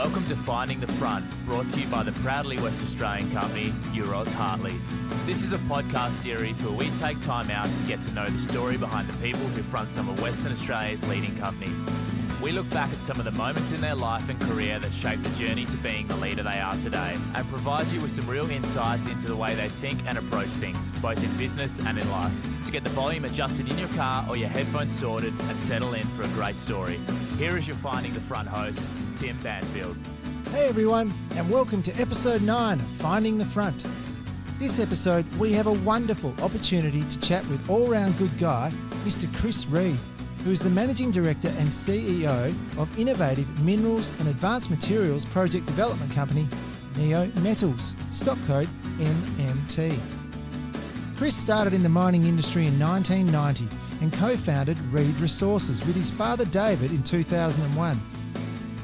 Welcome to Finding the Front, brought to you by the proudly West Australian company, Euroz Hartleys. This is a podcast series where we take time out to get to know the story behind the people who front some of Western Australia's leading companies. We look back at some of the moments in their life and career that shaped the journey to being the leader they are today, and provide you with some real insights into the way they think and approach things, both in business and in life. So get the volume adjusted in your car or your headphones sorted and settle in for a great story. Here is your Finding the Front host, Tim Banfield. Hey everyone, and welcome to episode 9 of Finding the Front. This episode, we have a wonderful opportunity to chat with all-round good guy, Mr. Chris Reid, who is the Managing Director and CEO of innovative minerals and advanced materials project development company, Neometals, stock code NMT. Chris started in the mining industry in 1990 and co-founded Reid Resources with his father David in 2001.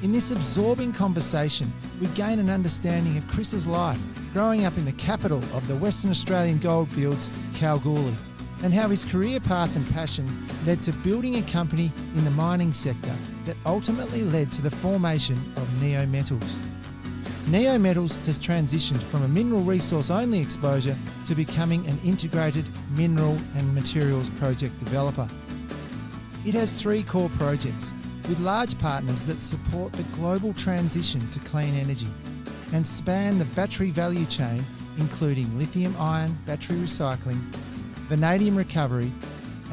In this absorbing conversation, we gain an understanding of Chris's life growing up in the capital of the Western Australian goldfields, Kalgoorlie, and how his career path and passion led to building a company in the mining sector that ultimately led to the formation of Neometals. Neometals has transitioned from a mineral resource only exposure to becoming an integrated mineral and materials project developer. It has 3 core projects with large partners that support the global transition to clean energy and span the battery value chain, including lithium-ion battery recycling, vanadium recovery,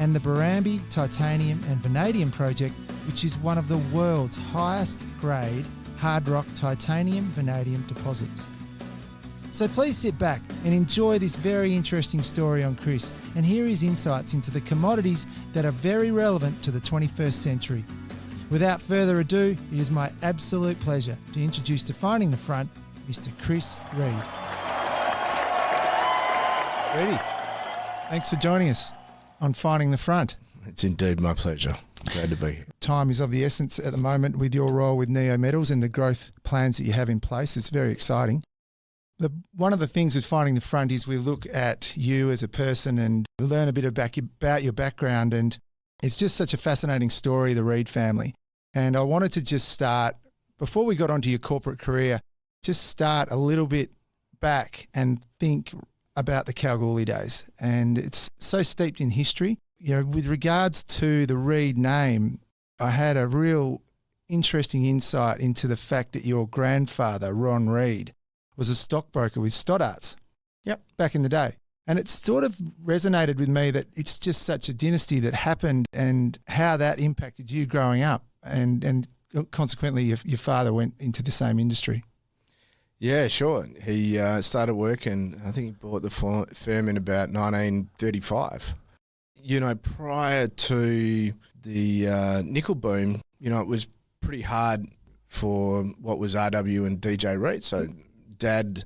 and the Barrambie Titanium and Vanadium project, which is one of the world's highest grade hard rock titanium vanadium deposits. So please sit back and enjoy this very interesting story on Chris and hear his insights into the commodities that are very relevant to the 21st century. Without further ado, it is my absolute pleasure to introduce to Finding the Front, Mr. Chris Reid. Ready? Thanks for joining us on Finding the Front. It's indeed my pleasure. Glad to be here. Time is of the essence at the moment with your role with Neometals and the growth plans that you have in place. It's very exciting. One of the things with Finding the Front is we look at you as a person and learn a bit about your background, and it's just such a fascinating story, the Reid family. And I wanted to just start, before we got onto your corporate career, just start a little bit back and think about the Kalgoorlie days. And it's so steeped in history. You know, with regards to the Reid name, I had a real interesting insight into the fact that your grandfather, Ron Reid, was a stockbroker with Stoddart's. Yep. Back in the day. And it sort of resonated with me that it's just such a dynasty that happened and how that impacted you growing up. And consequently, your father went into the same industry. Yeah, sure. He started working, I think he bought the firm in about 1935. You know, prior to the nickel boom, you know, it was pretty hard for what was RW and DJ Reid. So Dad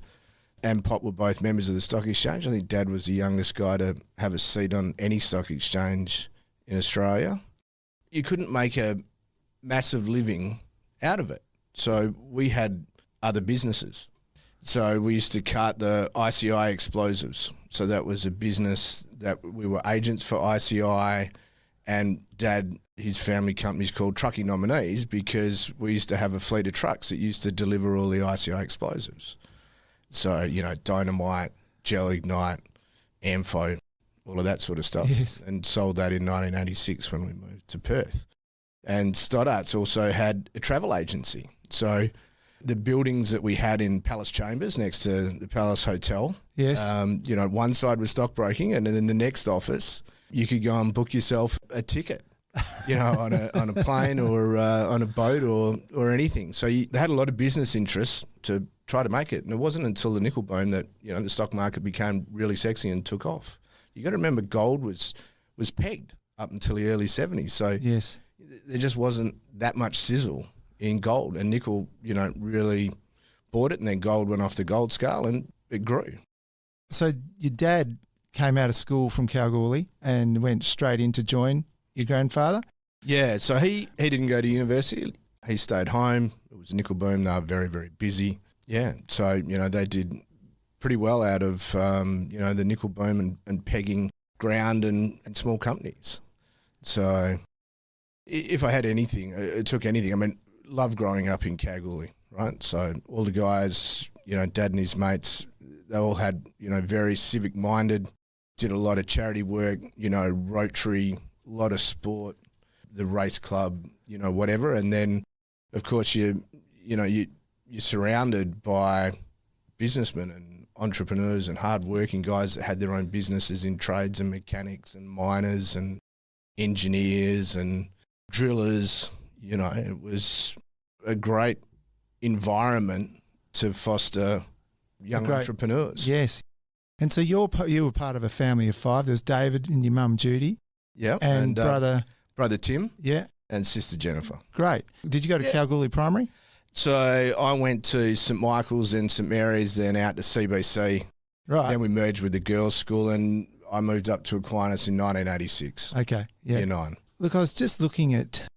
and Pop were both members of the stock exchange. I think Dad was the youngest guy to have a seat on any stock exchange in Australia. You couldn't make a massive living out of it. So we had other businesses. So we used to cart the ICI explosives. So that was a business that we were agents for ICI, and Dad, his family company's called Trucking Nominees because we used to have a fleet of trucks that used to deliver all the ICI explosives. So, you know, dynamite, gel ignite, Ampho, all of that sort of stuff. Yes. And sold that in 1986 when we moved to Perth. And Stoddart's also had a travel agency. So the buildings that we had in Palace Chambers next to the Palace Hotel, Yes. you know, one side was stockbroking, and then the next office, you could go and book yourself a ticket, you know, on a plane or on a boat or anything. So they had a lot of business interests to try to make it. And it wasn't until the nickel boom that, you know, the stock market became really sexy and took off. You got to remember gold was pegged up until the early 70s. So Yes. there just wasn't that much sizzle in gold, and nickel, you know, really bought it, and then gold went off the gold scale and it grew. So your dad came out of school from Kalgoorlie and went straight in to join your grandfather? Yeah, so he didn't go to university. He stayed home. It was a nickel boom. They were very, very busy. Yeah, so, you know, they did pretty well out of, you know, the nickel boom and pegging ground and small companies. So if I had anything, it took anything. I mean, loved growing up in Kalgoorlie. right? So all the guys, Dad and his mates, they all had, very civic-minded, did a lot of charity work, Rotary, a lot of sport, the race club, whatever. And then, of course, you're surrounded by businessmen and entrepreneurs and hard-working guys that had their own businesses in trades and mechanics and miners and engineers and drillers. It was a great environment to foster young entrepreneurs. Yes. And so you were part of a family of 5. There's David and your mum Judy. Yeah. And brother Tim. Yeah. And sister Jennifer. Great. Did you go to Kalgoorlie Primary? So I went to St Michael's, then St Mary's, then out to CBC. Right. Then we merged with the girls' school, and I moved up to Aquinas in 1986. Okay. Yeah. Year 9. Look, I was just looking at,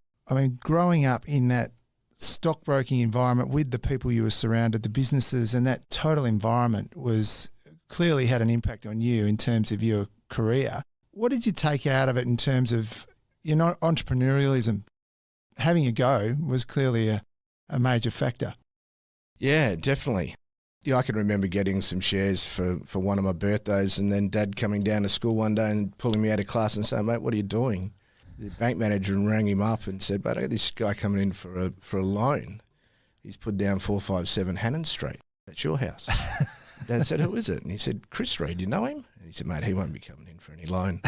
growing up in that stockbroking environment with the people you were surrounded, the businesses, and that total environment was clearly had an impact on you in terms of your career. What did you take out of it in terms of entrepreneurialism? Having a go was clearly a major factor. Yeah, definitely. Yeah, I can remember getting some shares for one of my birthdays, and then Dad coming down to school one day and pulling me out of class and saying, "Mate, what are you doing?" The bank manager rang him up and said, "But I got this guy coming in for a loan. He's put down 457 Hannon Street. That's your house." Dad said, "Who is it?" And he said, "Chris Reid, you know him?" And he said, "Mate, he won't be coming in for any loan."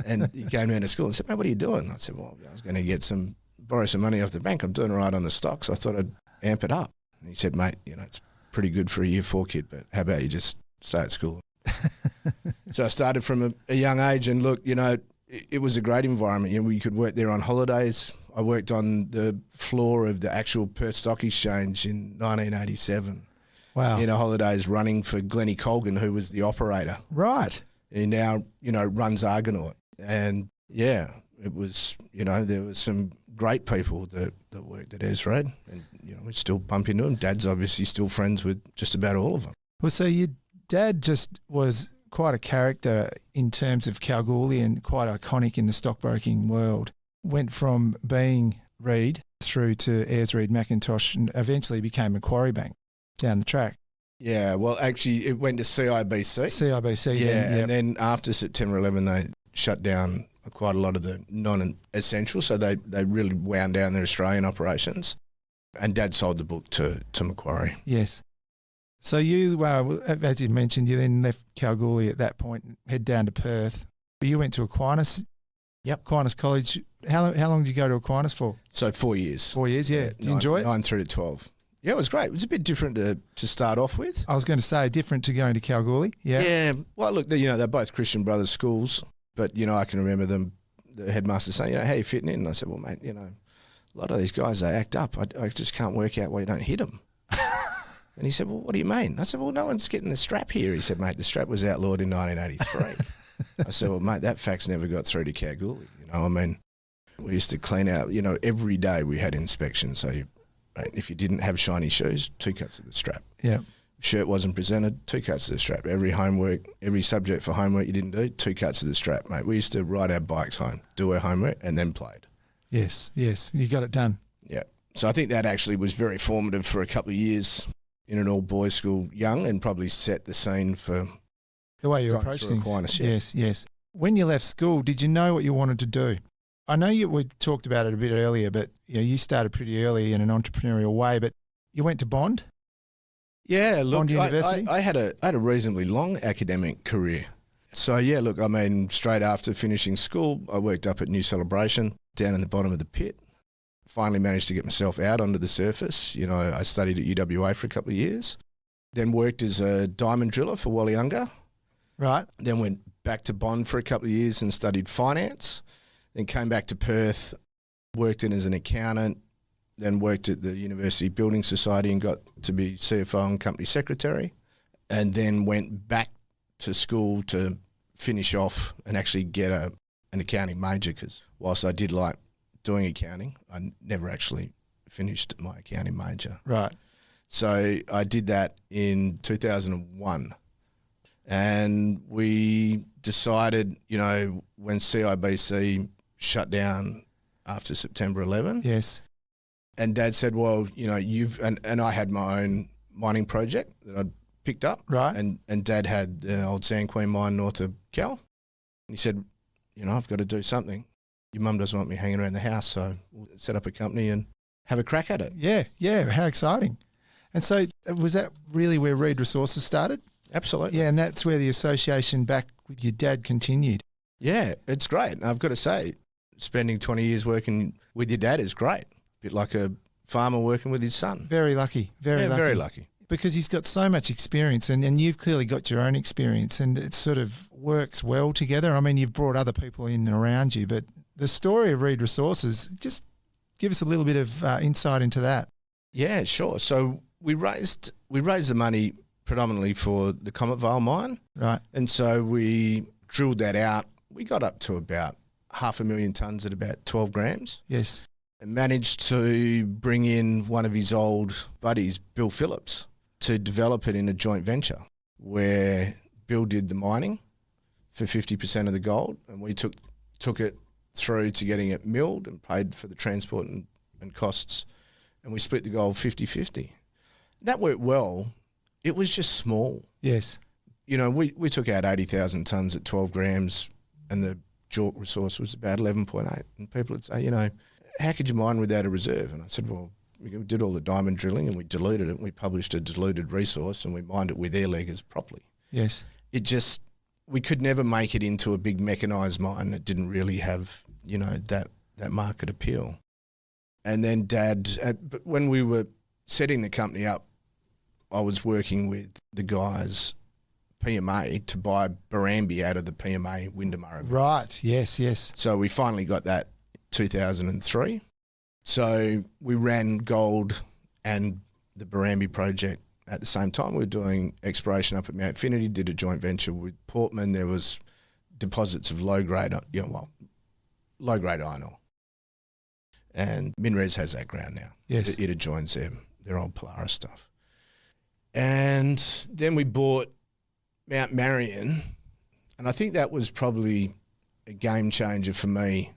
And he came down to school and said, "Mate, what are you doing?" I said, "Well, I was going to borrow some money off the bank. I'm doing all right on the stocks. I thought I'd amp it up." And he said, "Mate, it's pretty good for a year 4 kid, but how about you just stay at school?" So I started from a young age, and look, it was a great environment. We could work there on holidays. I worked on the floor of the actual Perth Stock Exchange in 1987. Wow. In a holidays running for Glennie Colgan, who was the operator. Right. He now, runs Argonaut. And yeah, it was, there was some great people that worked at Esred, and, we still bump into them. Dad's obviously still friends with just about all of them. Well, so your dad just was quite a character in terms of Kalgoorlie and quite iconic in the stockbroking world. Went from being Reid through to Ayres Reid Mackintosh and eventually became Macquarie Bank down the track. Yeah, well, actually, it went to CIBC. CIBC, yeah. And then after September 11, they shut down quite a lot of the non-essential, so they really wound down their Australian operations. And Dad sold the book to Macquarie. Yes. So you, as you mentioned, you then left Kalgoorlie at that point and head down to Perth. You went to Aquinas. Yep. Aquinas College. How long did you go to Aquinas for? So 4 years. 4 years, yeah. Did you enjoy it? 9 through to 12. Yeah, it was great. It was a bit different to start off with. I was going to say different to going to Kalgoorlie. Yeah. Yeah. Well, look, they're both Christian Brothers schools, but, I can remember the headmaster saying, how are you fitting in? And I said, well, mate, a lot of these guys, they act up. I just can't work out why you don't hit them. And he said, well, what do you mean? I said, well, no one's getting the strap here. He said, mate, the strap was outlawed in 1983. I said, well, mate, that fax never got through to Kalgoorlie. We used to clean out, every day we had inspections. So if you didn't have shiny shoes, 2 cuts of the strap. Yeah. Shirt wasn't presented, 2 cuts of the strap. Every subject for homework you didn't do, 2 cuts of the strap, mate. We used to ride our bikes home, do our homework, and then played. Yes. You got it done. Yeah. So I think that actually was very formative for a couple of years in an all-boys school young, and probably set the scene for the way you approach things. Aquinas, yeah. Yes. When you left school, did you know what you wanted to do? I know we talked about it a bit earlier, but you started pretty early in an entrepreneurial way, but you went to Bond? Yeah, look, Bond University? I had a reasonably long academic career. So, yeah, look, straight after finishing school, I worked up at New Celebration down in the bottom of the pit. Finally managed to get myself out onto the surface. I studied at UWA for a couple of years. Then worked as a diamond driller for Wally Unger. Right. Then went back to Bond for a couple of years and studied finance. Then came back to Perth, worked in as an accountant, then worked at the University Building Society and got to be CFO and company secretary, and then went back to school to finish off and actually get an accounting major, because whilst I did like doing accounting, I never actually finished my accounting major. Right. So I did that in 2001. And we decided, when CIBC shut down after September 11. Yes. And Dad said, well, and I had my own mining project that I'd picked up. Right. And Dad had the old Sand Queen mine north of Cal. And he said, I've got to do something. Your mum doesn't want me hanging around the house, so we'll set up a company and have a crack at it. Yeah. How exciting. And so was that really where Reed Resources started? Absolutely. Yeah, and that's where the association back with your dad continued. Yeah, it's great. And I've got to say, spending 20 years working with your dad is great. A bit like a farmer working with his son. Very lucky. Very lucky. Because he's got so much experience and you've clearly got your own experience and it sort of works well together. I mean, you've brought other people in and around you, but the story of Reed Resources, just give us a little bit of insight into that. Yeah, sure. So we raised the money predominantly for the Comet Vale mine. Right. And so we drilled that out. We got up to about 500,000 tonnes at about 12 grams. Yes. And managed to bring in one of his old buddies, Bill Phillips, to develop it in a joint venture where Bill did the mining for 50% of the gold and we took it through to getting it milled and paid for the transport and costs, and we split the gold 50-50. That worked well. It was just small. Yes. We took out 80,000 tonnes at 12 grams and the JORC resource was about 11.8. And people would say, how could you mine without a reserve? And I said, well, we did all the diamond drilling and we diluted it and we published a diluted resource and we mined it with air leggers properly. Yes. We could never make it into a big mechanised mine that didn't really have, that market appeal. And then but when we were setting the company up, I was working with the guys, PMA, to buy Barrambie out of the PMA Windermurray. Right, yes. So we finally got that 2003. So we ran gold and the Barrambie project at the same time. We were doing exploration up at Mount Finity, did a joint venture with Portman. There was deposits of low-grade iron ore. And MinRes has that ground now. Yes. It adjoins their old Polaris stuff. And then we bought Mount Marion, and I think that was probably a game changer for me.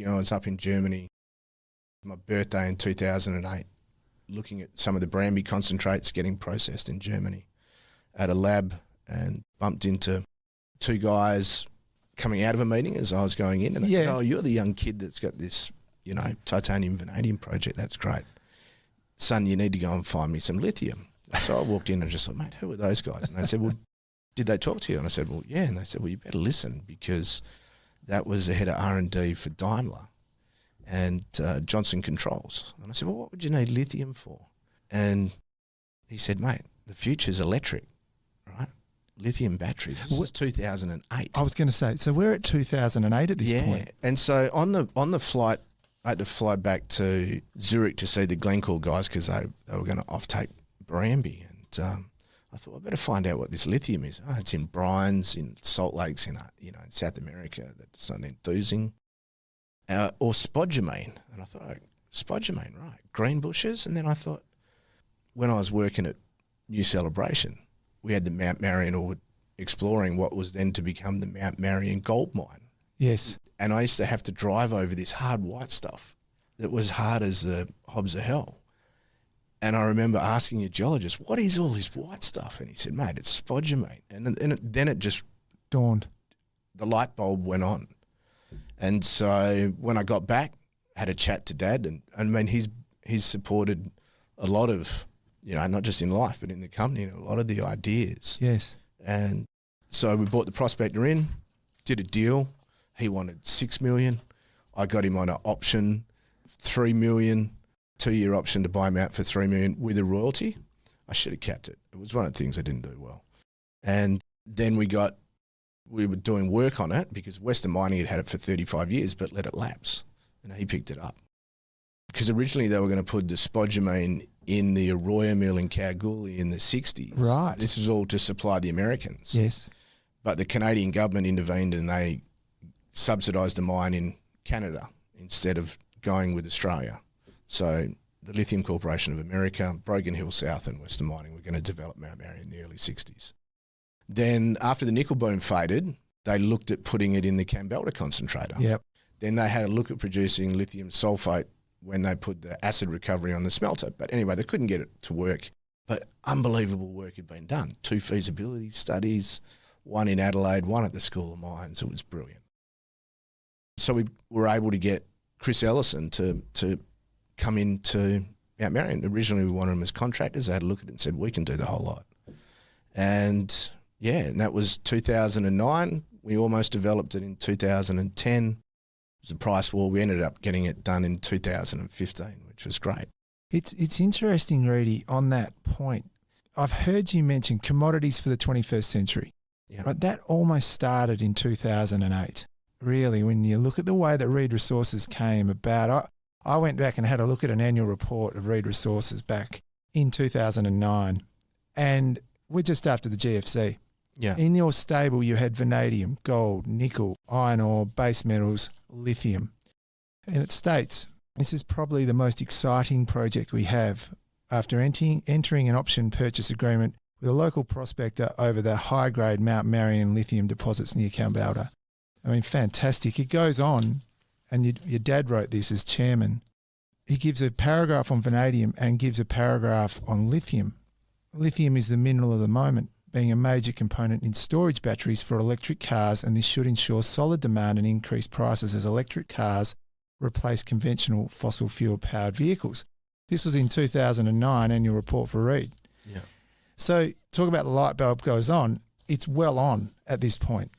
I was up in Germany, my birthday in 2008, looking at some of the Barrambie concentrates getting processed in Germany at a lab, and bumped into two guys coming out of a meeting as I was going in, and they said, oh, you're the young kid that's got this, titanium vanadium project. That's great. Son, you need to go and find me some lithium. So I walked in and just thought, mate, who are those guys? And they said, well, did they talk to you? And I said, well, yeah. And they said, well, you better listen, because that was the head of R&D for Daimler and Johnson Controls. And I said, well, what would you need lithium for? And he said, mate, the future's electric, right? Lithium batteries. This was 2008. I was going to say, so we're at 2008 at this point. And so on the flight, I had to fly back to Zurich to see the Glencore guys because they were going to offtake Barrambie. And I thought, I better find out what this lithium is. Oh, it's in brines, in salt lakes, in South America. That's not enthusing. Or spodumene. And I thought, oh, spodumene, right. Green bushes. And then I thought, when I was working at New Celebration, we had the Mount Marion ore exploring what was then to become the Mount Marion gold mine. Yes. And I used to have to drive over this hard white stuff that was hard as the hobs of hell. And I remember asking a geologist, what is all this white stuff? And he said, mate, it's spodumene. And then it just dawned. The light bulb went on. And so when I got back, had a chat to Dad, and I mean, he's supported a lot of, not just in life, but in the company, a lot of the ideas. Yes. And so we brought the prospector in, did a deal. He wanted $6 million. I got him on an option, $3 million, 2-year option to buy him out for $3 million with a royalty. I should have kept it. It was one of the things I didn't do well. And then we were doing work on it because Western Mining had it for 35 years but let it lapse. And he picked it up. Because originally they were going to put the spodumene in the Arroyo mill in Kalgoorlie in the 60s. Right. This was all to supply the Americans. Yes. But the Canadian government intervened and they subsidised a mine in Canada instead of going with Australia. So the Lithium Corporation of America, Broken Hill South and Western Mining were going to develop Mount Marion in the early 60s. Then after the nickel boom faded, they looked at putting it in the Kambalda concentrator. Yep. Then they had a look at producing lithium sulfate when they put the acid recovery on the smelter. But anyway, they couldn't get it to work. But unbelievable work had been done. 2 feasibility studies, one in Adelaide, one at the School of Mines. It was brilliant. So we were able to get Chris Ellison to come into Mount Marion. Originally, we wanted them as contractors. They had a look at it and said, we can do the whole lot. And that was 2009. We almost developed it in 2010. It was a price war. We ended up getting it done in 2015, which was great. It's interesting, Reedy, on that point. I've heard you mention commodities for the 21st century. Yeah. Right, that almost started in 2008. Really, when you look at the way that Reed Resources came about, I went back and had a look at an annual report of Reed Resources back in 2009, and we're just after the GFC. Yeah. In your stable, you had vanadium, gold, nickel, iron ore, base metals, lithium. And it states, this is probably the most exciting project we have after entering an option purchase agreement with a local prospector over the high-grade Mount Marion lithium deposits near Kambalda. I mean, fantastic. It goes on, and your dad wrote this as chairman. He gives a paragraph on vanadium and gives a paragraph on lithium. Lithium is the mineral of the moment, being a major component in storage batteries for electric cars, and this should ensure solid demand and increased prices as electric cars replace conventional fossil fuel-powered vehicles. This was in 2009 annual report for Reed. Yeah. So talk about the light bulb goes on. It's well on at this point.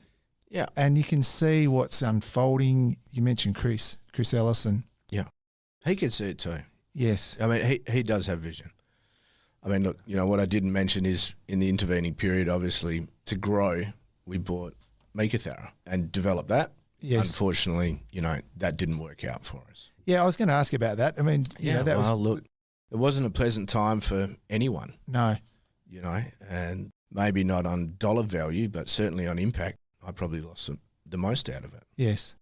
Yeah. And you can see what's unfolding. You mentioned Chris Ellison. Yeah. He can see it too. Yes. I mean, he does have vision. I mean, look, what I didn't mention is in the intervening period, obviously, to grow, we bought Meekatharra and developed that. Yes. Unfortunately, that didn't work out for us. Yeah, I was going to ask about that. I mean, look, it wasn't a pleasant time for anyone. No. And maybe not on dollar value, but certainly on impact, I probably lost the most out of it. Yes.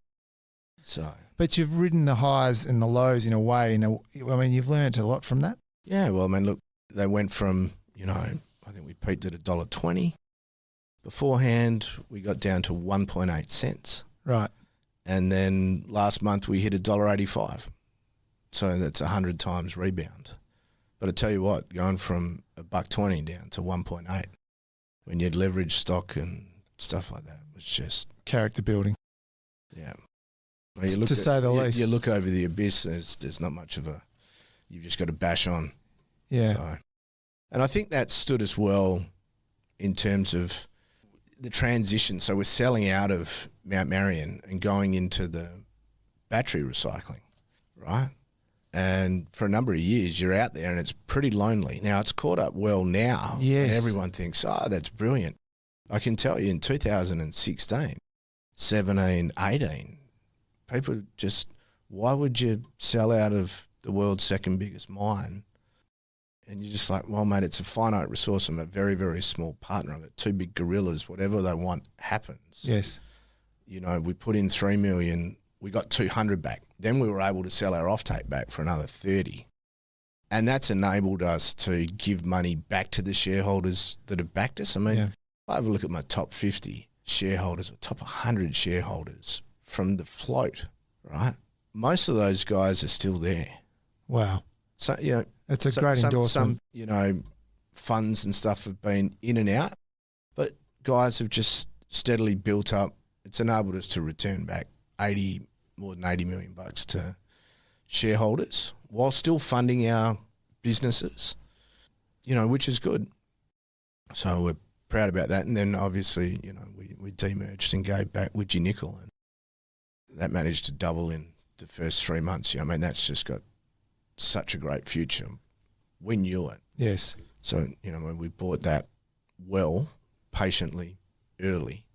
So. But you've ridden the highs and the lows in a way. You've learned a lot from that. Yeah, well, I mean, look, they went from, I think we peaked at $1.20. Beforehand, we got down to 1.8 cents. Right. And then last month we hit $1.85. So that's 100 times rebound. But I tell you what, going from $1.20 down to 1.8 when you had leveraged stock and stuff like that was just character building. Yeah. Well, to say the least. You look over the abyss, there's not much of you've just got to bash on. Yeah. So, and I think that stood us well in terms of the transition. So we're selling out of Mount Marion and going into the battery recycling, right? And for a number of years, you're out there and it's pretty lonely. Now, it's caught up well now. Yes. And everyone thinks, that's brilliant. I can tell you in 2016, 17, 18, people just, why would you sell out of the world's second biggest mine? And you're just like, well, mate, it's a finite resource. I'm a very, very small partner. I've got 2 big gorillas. Whatever they want happens. Yes. We put in 3 million. We got 200 back. Then we were able to sell our offtake back for another 30. And that's enabled us to give money back to the shareholders that have backed us. I mean, I have a look at my top 50 shareholders or top 100 shareholders from the float, right? Most of those guys are still there. Wow. So, it's a great endorsement. Some, funds and stuff have been in and out, but guys have just steadily built up. It's enabled us to return back more than $80 million to shareholders while still funding our businesses, which is good. So we're proud about that. And then obviously, we demerged and gave back Widgie Nickel, and that managed to double in the first 3 months. That's just got such a great future. We knew it. Yes. So, we bought that well, patiently, early,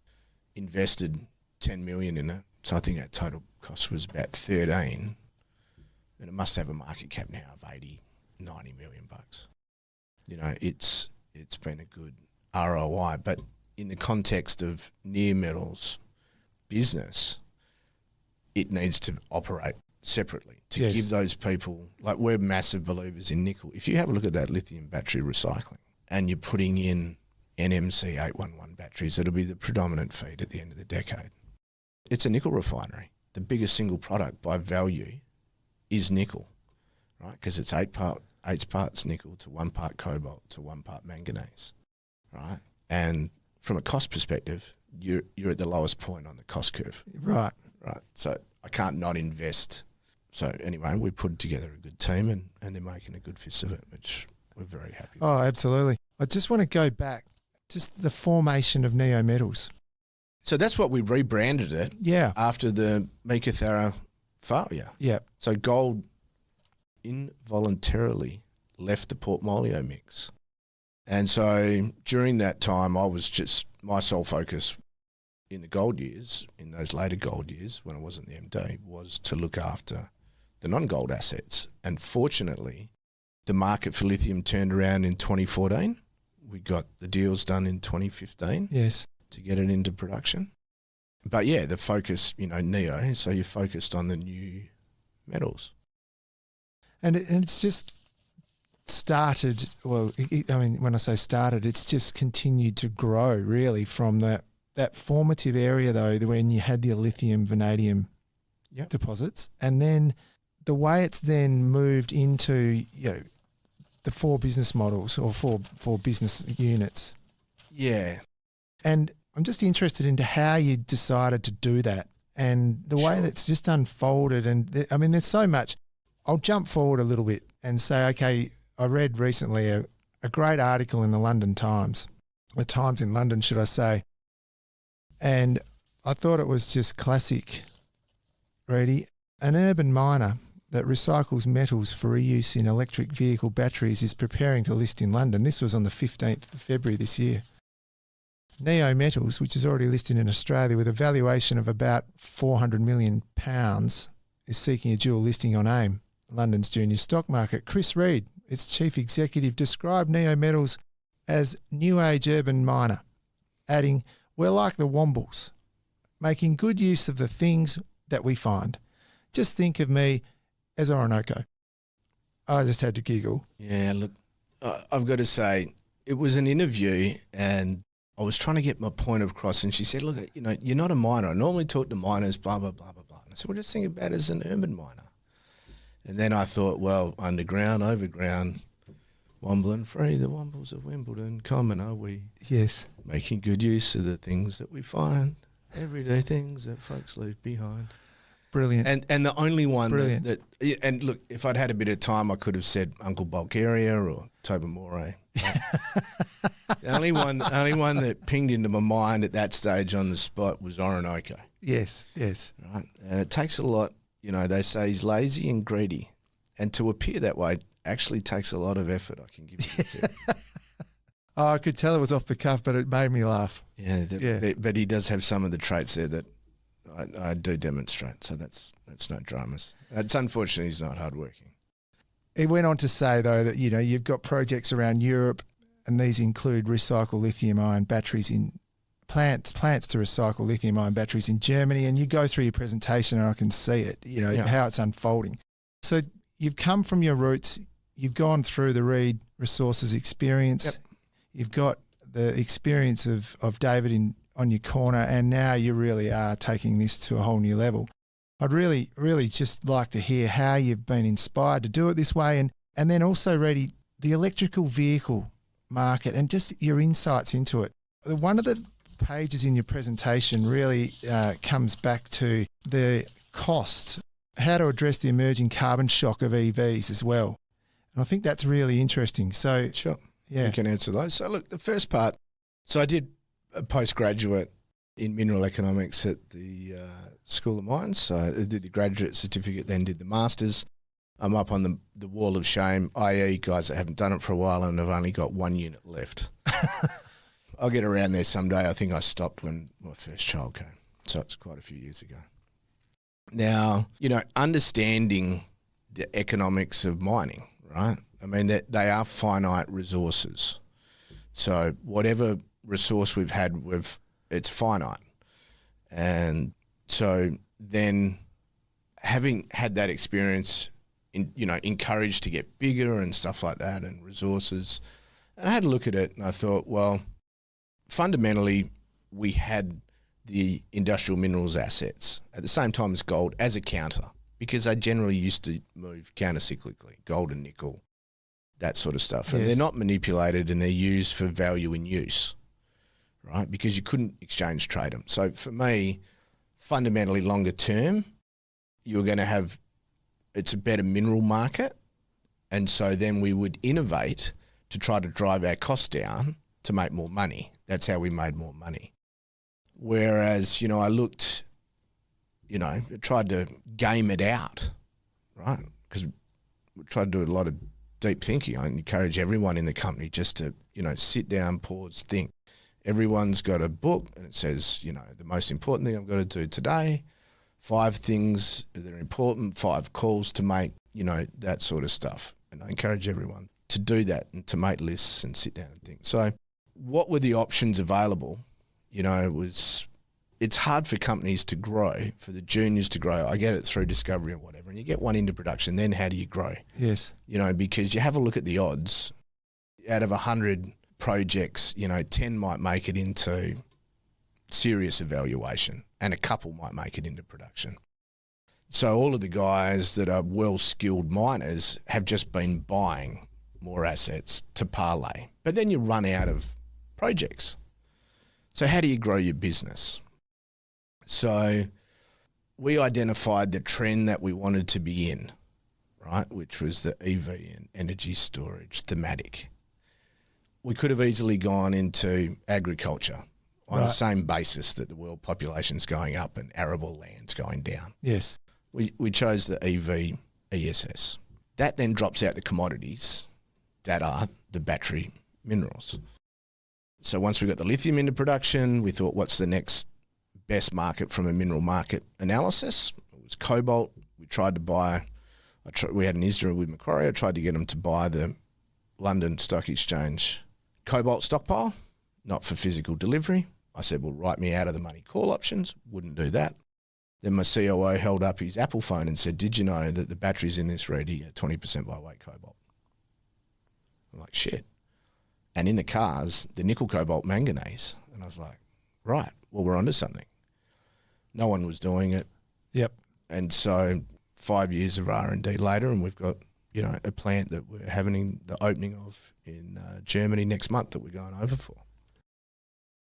invested 10 million in it. So I think our total cost was about 13, and it must have a market cap now of 80, 90 million bucks. It's been a good ROI, but in the context of Neometals business, it needs to operate separately to give those people, like we're massive believers in nickel. If you have a look at that lithium battery recycling and you're putting in NMC 811 batteries, it'll be the predominant feed at the end of the decade. It's a nickel refinery. The biggest single product by value is nickel. right? Because it's eight parts nickel to 1 part cobalt to 1 part manganese, right? And from a cost perspective, you're at the lowest point on the cost curve. Right. Right. So I can't not invest. So anyway, we put together a good team and they're making a good fist of it, which we're very happy with. Oh, absolutely. I just want to go back, just the formation of Neometals. So that's what we rebranded it Yeah. after the Meekatharra failure. Yeah. So gold involuntarily left the portfolio mix. And so during that time, my sole focus in the gold years, in those later gold years when I wasn't the MD, was to look after the non-gold assets. And fortunately, the market for lithium turned around in 2014. We got the deals done in 2015 Yes. to get it into production. But yeah, the focus, Neo, so you're focused on the new metals. And it's just started, well, when I say started, it's just continued to grow really from that formative area though, when you had the lithium, vanadium deposits. And then the way it's then moved into, the 4 business models or four business units. Yeah. And I'm just interested into how you decided to do that and the way that's just unfolded. And there's so much. I'll jump forward a little bit and say, okay, I read recently a great article in the London Times, the Times in London, should I say, and I thought it was just classic, Reedy. An urban miner that recycles metals for reuse in electric vehicle batteries is preparing to list in London. This was on the 15th of February this year. Neometals, which is already listed in Australia with a valuation of about £400 million, is seeking a dual listing on AIM, London's junior stock market. Chris Reid, its chief executive, described Neometals as new age urban miner, adding, "We're like the Wombles, making good use of the things that we find. Just think of me as Orinoco." I just had to giggle. Yeah, look, I've got to say, it was an interview and I was trying to get my point across and she said, look, you're not a miner. I normally talk to miners, blah, blah, blah, blah, blah. And I said, well, just think about it as an urban miner. And then I thought, well, underground, overground, Wombling free, the Wombles of Wimbledon, common are we? Yes. Making good use of the things that we find, everyday things that folks leave behind. Brilliant. And the only one Brilliant. that and look, if I'd had a bit of time, I could have said Uncle Bulgaria or Tobermory. The only one that pinged into my mind at that stage on the spot was Orinoco. Yes, yes. Right, and it takes a lot. They say he's lazy and greedy, and to appear that way actually takes a lot of effort. I can give you the tip. Oh, I could tell it was off the cuff, but it made me laugh. Yeah. But he does have some of the traits there that I do demonstrate. So that's no dramas. It's unfortunate he's not hardworking. He went on to say, though, that, you've got projects around Europe, and these include recycle lithium-ion batteries in plants to recycle lithium-ion batteries in Germany. And you go through your presentation and I can see it, how it's unfolding. So you've come from your roots. You've gone through the Reid Resources experience. Yep. You've got the experience of David on your corner, and now you really are taking this to a whole new level. I'd really, really just like to hear how you've been inspired to do it this way, and then also, Reddy, the electrical vehicle market and just your insights into it. One of the pages in your presentation really comes back to the cost, how to address the emerging carbon shock of EVs as well. And I think that's really interesting. So, Sure. Yeah. You can answer those. So look, the first part, so I did a postgraduate in mineral economics at the School of Mines. So I did the graduate certificate, then did the master's. I'm up on the wall of shame, i.e. guys that haven't done it for a while and have only got one unit left. I'll get around there someday. I think I stopped when my first child came. So it's quite a few years ago. Now, understanding the economics of mining, right? I mean, that they are finite resources. So whatever resource we've had, it's finite. And so then having had that experience, encouraged to get bigger and stuff like that and resources, and I had a look at it and I thought, well, fundamentally we had the industrial minerals assets at the same time as gold as a counter. because they generally used to move counter-cyclically, gold and nickel, that sort of stuff. And Yes. they're not manipulated, and they're used for value in use, right? Because you couldn't exchange trade them. So for me, fundamentally longer term, you're going to have, it's a better mineral market. And so then we would innovate to try to drive our costs down to make more money. That's how we made more money. Whereas, I looked, tried to game it out, right? Because we tried to do a lot of deep thinking. I encourage everyone in the company just to, sit down, pause, think. Everyone's got a book and it says, the most important thing I've got to do today, 5 things that are important, 5 calls to make, that sort of stuff. And I encourage everyone to do that and to make lists and sit down and think. So what were the options available? It's hard for companies to grow, for the juniors to grow. I get it through discovery or whatever, and you get one into production, then how do you grow? Yes. Because you have a look at the odds. Out of 100 projects, 10 might make it into serious evaluation and a couple might make it into production. So all of the guys that are well-skilled miners have just been buying more assets to parlay. But then you run out of projects. So how do you grow your business? So we identified the trend that we wanted to be in, right, which was the EV and energy storage thematic. We could have easily gone into agriculture on the same basis that the world population's going up and arable land's going down. Yes. We chose the EV ESS. That then drops out the commodities that are the battery minerals. So once we got the lithium into production, we thought, what's the next best market from a mineral market analysis? It was cobalt. We tried to buy, we had an ISDA with Macquarie. I tried to get them to buy the London Stock Exchange cobalt stockpile, not for physical delivery. I said, well, write me out of the money call options. Wouldn't do that. Then my COO held up his Apple phone and said, did you know that the batteries in this ready are 20% by weight cobalt? I'm like, shit. And in the cars, the nickel, cobalt, manganese. And I was like, right, well, we're onto something. No one was doing it. Yep. And so 5 years of R&D later, and we've got, a plant that we're having the opening of in Germany next month that we're going over for.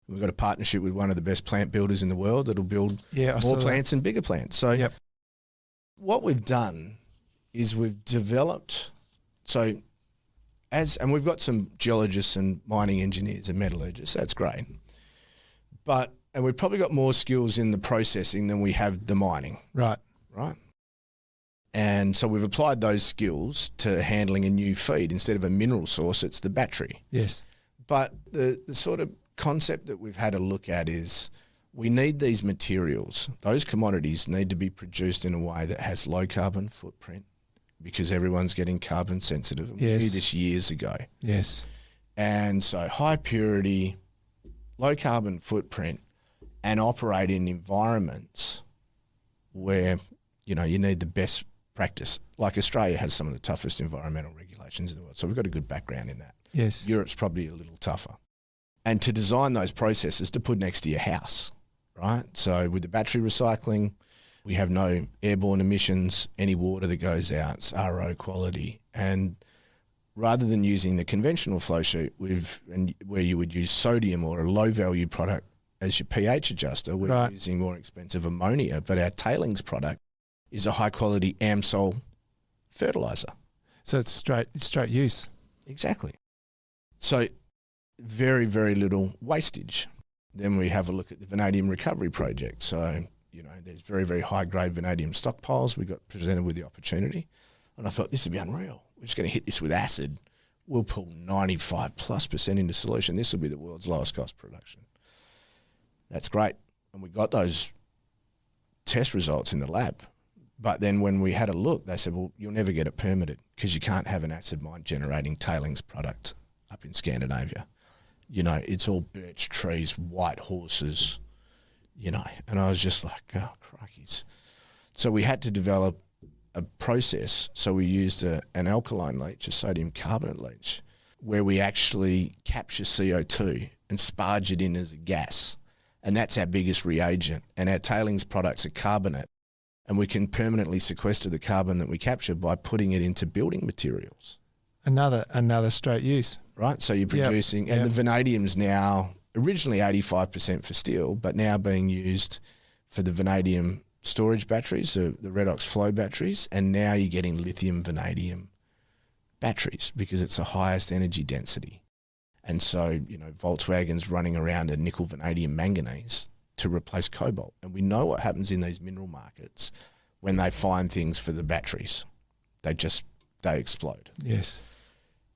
We've got a partnership with one of the best plant builders in the world that'll build more plants and bigger plants. So what we've done is we've developed, and we've got some geologists and mining engineers and metallurgists, that's great. And we've probably got more skills in the processing than we have the mining. Right. And so we've applied those skills to handling a new feed. Instead of a mineral source, it's the battery. Yes. But the sort of concept that we've had a look at is we need these materials. Those commodities need to be produced in a way that has low carbon footprint because everyone's getting carbon sensitive. And we knew this years ago. Yes. And so high purity, low carbon footprint, and operate in environments where, you need the best practice. Like Australia has some of the toughest environmental regulations in the world. So we've got a good background in that. Yes. Europe's probably a little tougher. And to design those processes to put next to your house, right? So with the battery recycling, we have no airborne emissions, any water that goes out, it's RO quality. And rather than using the conventional flow sheet where you would use sodium or a low value product as your pH adjuster, we're using more expensive ammonia, but our tailings product is a high quality AMSOL fertilizer. So it's straight use. Exactly. So very, very little wastage. Then we have a look at the vanadium recovery project. So, there's very, very high grade vanadium stockpiles. We got presented with the opportunity and I thought this would be unreal. We're just going to hit this with acid. We'll pull 95+% into solution. This will be the world's lowest cost production. That's great. And we got those test results in the lab. But then when we had a look, they said, well, you'll never get it permitted because you can't have an acid mine generating tailings product up in Scandinavia. It's all birch trees, white horses, and I was just like, oh, crikeys. So we had to develop a process. So we used an alkaline leach, a sodium carbonate leach, where we actually capture CO2 and sparge it in as a gas. And that's our biggest reagent. And our tailings products are carbonate. And we can permanently sequester the carbon that we capture by putting it into building materials. Another straight use. Right? So you're producing, and the vanadium's now originally 85% for steel, but now being used for the vanadium storage batteries, the redox flow batteries, and now you're getting lithium vanadium batteries because it's the highest energy density. And so, Volkswagen's running around a nickel vanadium manganese to replace cobalt. And we know what happens in these mineral markets when they find things for the batteries. They explode. Yes.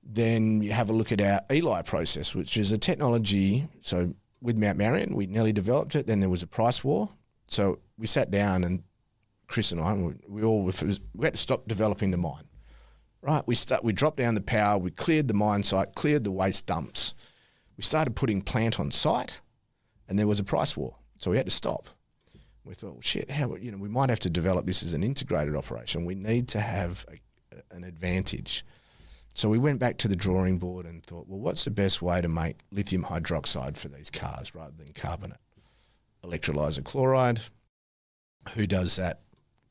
Then you have a look at our Eli process, which is a technology. So with Mount Marion, we nearly developed it. Then there was a price war. So we sat down, and Chris and I, we had to stop developing the mine. Right? We dropped down the power. We cleared the mine site, cleared the waste dumps. We started putting plant on site, and there was a price war. So we had to stop. We thought, well, shit, we might have to develop this as an integrated operation. We need to have an advantage. So we went back to the drawing board and thought, well, what's the best way to make lithium hydroxide for these cars rather than carbonate? Electrolyzer chloride. Who does that?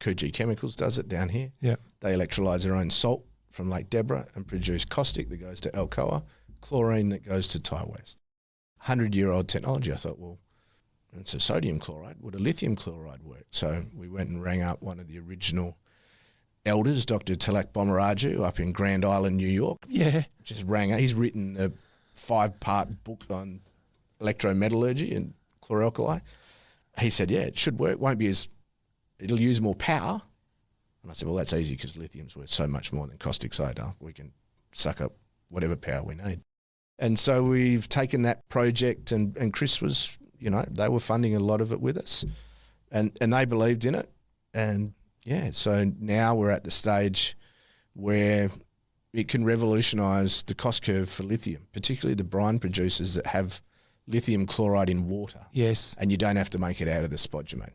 Coogee Chemicals does it down here. Yeah. They electrolyze their own salt from Lake Deborah and produce caustic that goes to Alcoa, chlorine that goes to Thai West. 100-year-old technology. I thought, well, it's a sodium chloride. Would a lithium chloride work? So we went and rang up one of the original elders, Dr. Tilak Bomaraju, up in Grand Island, New York. Yeah. Just rang up. He's written a 5-part book on electrometallurgy and chloralkali. He said, yeah, it should work. It'll use more power. And I said, well, that's easy because lithium's worth so much more than caustic soda. We can suck up whatever power we need. And so we've taken that project, and Chris was, they were funding a lot of it with us, and they believed in it. And yeah, so now we're at the stage where it can revolutionise the cost curve for lithium, particularly the brine producers that have lithium chloride in water. Yes. And you don't have to make it out of the spodumene.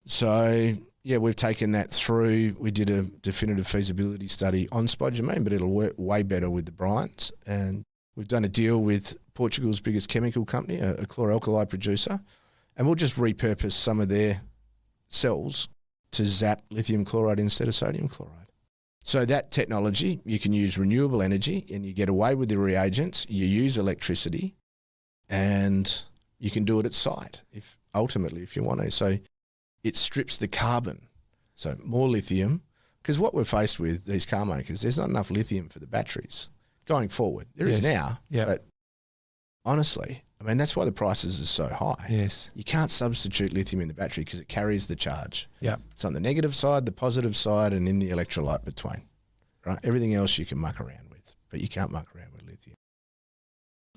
So yeah, we've taken that through. We did a definitive feasibility study on spodumene, but it'll work way better with the brines. And we've done a deal with Portugal's biggest chemical company, a chloralkali producer, and we'll just repurpose some of their cells to zap lithium chloride instead of sodium chloride. So that technology, you can use renewable energy and you get away with the reagents, you use electricity, and you can do it at site if you want to. So it strips the carbon. So more lithium, because what we're faced with, these car makers, there's not enough lithium for the batteries going forward. There is now, but honestly, that's why the prices are so high. Yes. You can't substitute lithium in the battery because it carries the charge. Yeah. It's on the negative side, the positive side, and in the electrolyte between. Right? Everything else you can muck around with, but you can't muck around with lithium.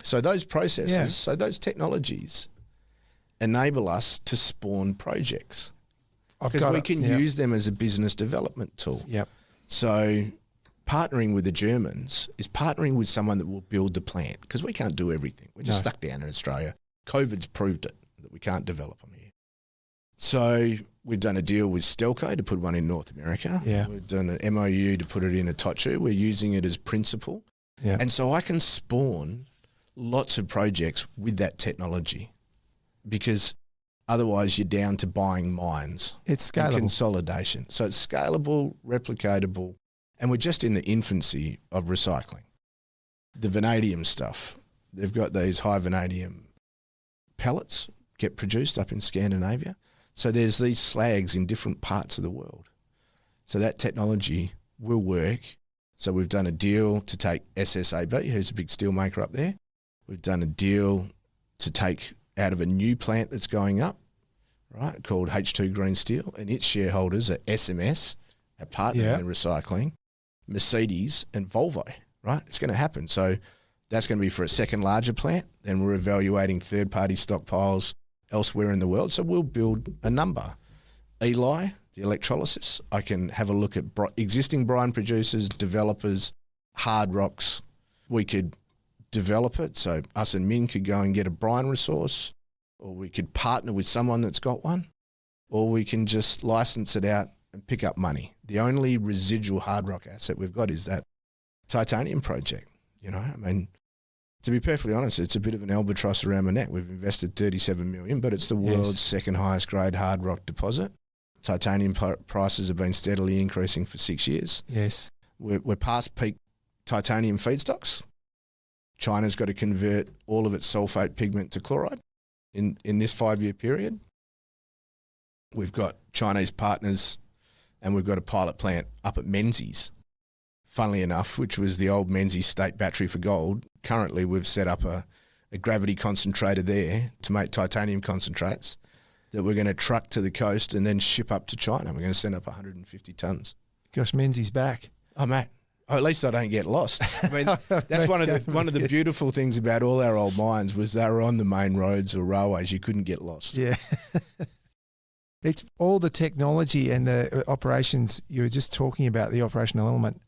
So those processes, so those technologies enable us to spawn projects. Because we can use them as a business development tool. Yep. So partnering with the Germans is partnering with someone that will build the plant, because we can't do everything. We're just stuck down in Australia. COVID's proved it, that we can't develop them here. So we've done a deal with Stelco to put one in North America. Yeah. We've done an MOU to put it in Itochu. We're using it as principal. Yeah. And so I can spawn lots of projects with that technology, because otherwise you're down to buying mines. It's scalable. And consolidation. So it's scalable, replicatable, and we're just in the infancy of recycling. The vanadium stuff, they've got these high vanadium pellets get produced up in Scandinavia. So there's these slags in different parts of the world. So that technology will work. So we've done a deal to take SSAB, who's a big steel maker up there. We've done a deal to take out of a new plant that's going up, right, called H2 Green Steel, and its shareholders are SMS, a partner in the recycling, Mercedes and Volvo, right? It's going to happen. So that's going to be for a second larger plant. Then we're evaluating third-party stockpiles elsewhere in the world. So we'll build a number. Eli, the electrolysis, I can have a look at existing brine producers, developers, hard rocks. We could develop it. So us and Min could go and get a brine resource, or we could partner with someone that's got one, or we can just license it out and pick up money. The only residual hard rock asset we've got is that titanium project. To be perfectly honest, it's a bit of an albatross around my neck. We've invested $37 million, but it's the world's second highest grade hard rock deposit. Titanium prices have been steadily increasing for 6 years. Yes. We're past peak titanium feedstocks. China's got to convert all of its sulfate pigment to chloride in this 5-year period. We've got Chinese partners and we've got a pilot plant up at Menzies, funnily enough, which was the old Menzies State Battery for Gold. Currently, we've set up a gravity concentrator there to make titanium concentrates that we're going to truck to the coast and then ship up to China. We're going to send up 150 tonnes. Gosh, Menzies back. Oh, mate. Oh, at least I don't get lost. I mean, that's one of the beautiful things about all our old mines was they were on the main roads or railways. You couldn't get lost. Yeah. It's all the technology and the operations. You were just talking about the operational element.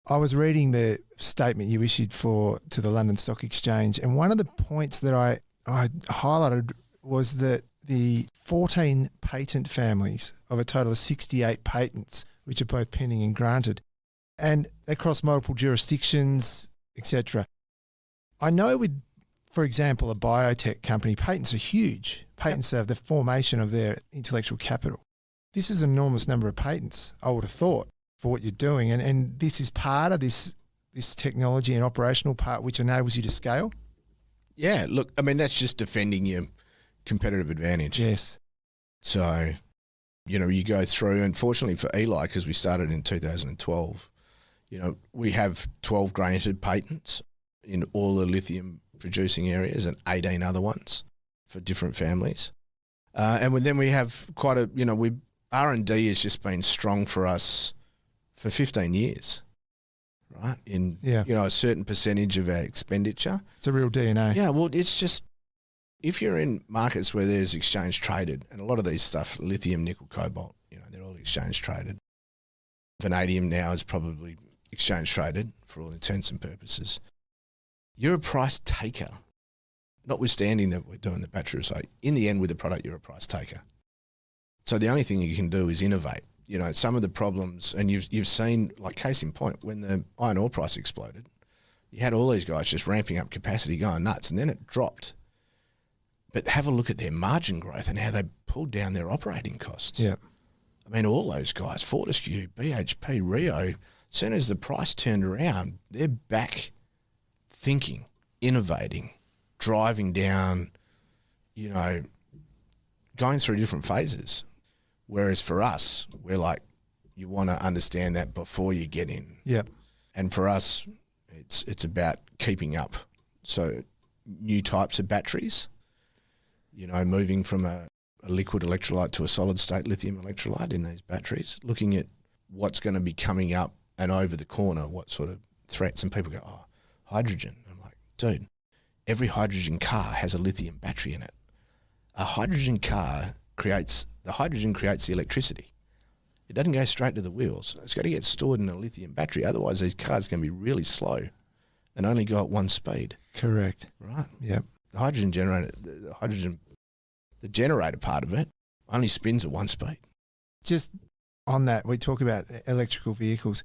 I was reading the statement you issued to the London Stock Exchange, and one of the points that I highlighted was that the 14 patent families of a total of 68 patents, which are both pending and granted, and across multiple jurisdictions, etc. I know with, for example, a biotech company, patents are huge. Patents are the formation of their intellectual capital. This is an enormous number of patents, I would have thought, for what you're doing. And this is part of this technology and operational part which enables you to scale. Yeah, look, I mean, that's just defending your competitive advantage. Yes. So, you go through, and fortunately for Eli, because we started in 2012, we have 12 granted patents in all the lithium producing areas and 18 other ones for different families. And then we have quite R&D has just been strong for us for 15 years, right? A certain percentage of our expenditure. It's a real DNA. Yeah, well, it's just, if you're in markets where there's exchange traded, and a lot of these stuff, lithium, nickel, cobalt, they're all exchange traded. Vanadium now is probably exchange traded for all intents and purposes. You're a price taker, notwithstanding that we're doing the battery recycling. In the end, with the product, you're a price taker. So the only thing you can do is innovate. Some of the problems, and you've seen, like case in point, when the iron ore price exploded, you had all these guys just ramping up capacity, going nuts, and then it dropped. But have a look at their margin growth and how they pulled down their operating costs. Yeah. I mean, all those guys, Fortescue, BHP, Rio, as soon as the price turned around, they're back thinking, innovating, driving down, going through different phases. Whereas for us, we're like, you want to understand that before you get in. Yep. And for us, it's about keeping up. So new types of batteries, moving from a liquid electrolyte to a solid state lithium electrolyte in these batteries, looking at what's going to be coming up and over the corner, what sort of threats. And people go, oh, hydrogen. I'm like, dude, every hydrogen car has a lithium battery in it. A hydrogen car creates the electricity. It doesn't go straight to the wheels. It's got to get stored in a lithium battery. Otherwise, these cars can be really slow and only go at one speed. Correct. Right? Yep. The hydrogen generator, the generator part of it only spins at one speed. Just on that, we talk about electrical vehicles.